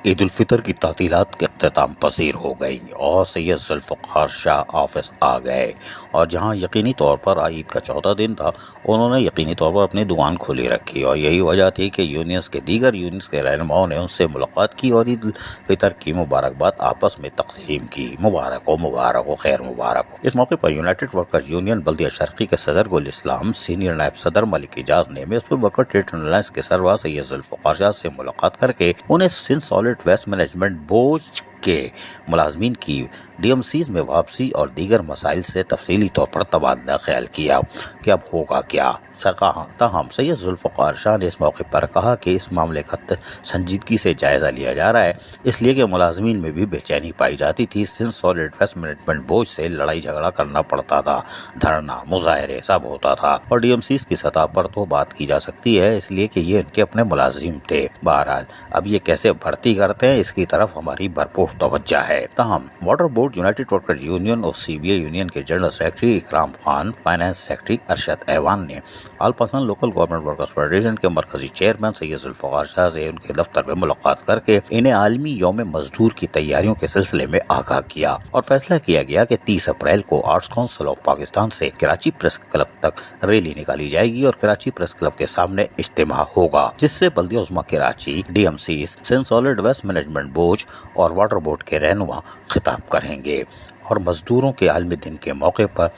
عید الفطر کی تعطیلات کے اختتام پذیر ہو گئی اور سید ذوالفقار شاہ آفس آ گئے، اور جہاں یقینی طور پر عید کا چوتھا دن تھا، انہوں نے یقینی طور پر اپنی دکان کھلی رکھی، اور یہی وجہ تھی کہ یونینز کے دیگر یونینز کے رہنماؤں نے ان سے ملاقات کی اور عید الفطر کی مبارکباد آپس میں تقسیم کی۔ مبارک ہو، خیر مبارک ہو۔ اس موقع پر یونائٹڈ ورکرز یونین بلدیہ شرقی کے صدر گل اسلام، سینئر نائب صدر ملک اعجاز نے میونسپل ورکر ٹریڈ الائنس کے سربراہ سید ذوالفقار شاہ سے ملاقات کر کے انہیں Sindh solid waste management board کے ملازمین کی ڈی ایم سیز میں واپسی اور دیگر مسائل سے تفصیلی طور پر تبادلہ خیال کیا کہ اب ہوگا کیا۔ تاہم سید ذوالفقار شاہ نے اس موقع پر کہا کہ اس معاملے کا سنجیدگی سے جائزہ لیا جا رہا ہے، اس لیے کہ ملازمین میں بھی بے چینی پائی جاتی تھی۔ Sindh solid waste management board سے لڑائی جھگڑا کرنا پڑتا تھا، دھرنا، مظاہرے سب ہوتا تھا، اور ڈی ایم سیز کی سطح پر تو بات کی جا سکتی ہے، اس لیے کہ یہ ان کے اپنے ملازم تھے۔ بہرحال اب یہ کیسے بھرتی کرتے ہیں، اس کی طرف ہماری بھرپور توجہ ہے۔ تاہم water board, united workers union اور سی بی اے یونین کے general secretary Ikram Khan, finance secretary Arshad Awan نے all Pakistan local government workers federation کے مرکزی چیئرمین سید ذوالفقار شاہ سے ان کے دفتر میں ملاقات کر کے انہیں عالمی یوم مزدور کی تیاریوں کے سلسلے میں آگاہ کیا، اور فیصلہ کیا گیا کہ 30 اپریل کو آرٹس کونسل آف پاکستان سے کراچی پریس کلب تک ریلی نکالی جائے گی اور کراچی پریس کلب کے سامنے اجتماع ہوگا، جس سے بلدیہ عظمیٰ Karachi, D M Cs, Sindh solid waste management board اور واٹر بورڈ کے رہنما خطاب کریں گے، اور مزدوروں کے عالمی دن کے موقع پر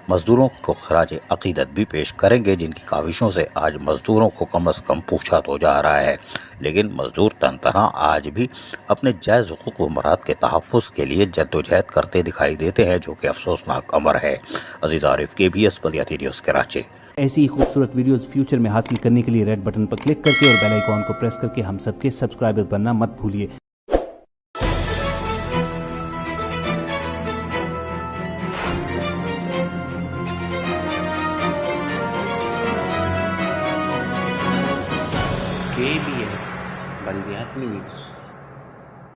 مزدوروں کو خراج عقیدت بھی پیش کریں گے، جن کی کاوشوں سے آج مزدوروں کو کم از کم پوچھا تو جا رہا ہے، لیکن مزدور تن تنہا آج بھی اپنے جائز حقوق و مراد کے تحفظ کے لیے جدوجہد کرتے دکھائی دیتے ہیں، جو کہ افسوسناک امر ہے۔ عزیز عارف، KBS بلدیاتی نیوز کراچی۔ ایسی ہی خوبصورت ویڈیوز فیوچر میں حاصل کرنے کے لیے ریڈ بٹن پر کلک کر کے اور بیل آئیکن کو پریس کر کے ہم سب کے سبسکرائبر بننا مت بھولیے۔ KBS بلدیاتی نیوز۔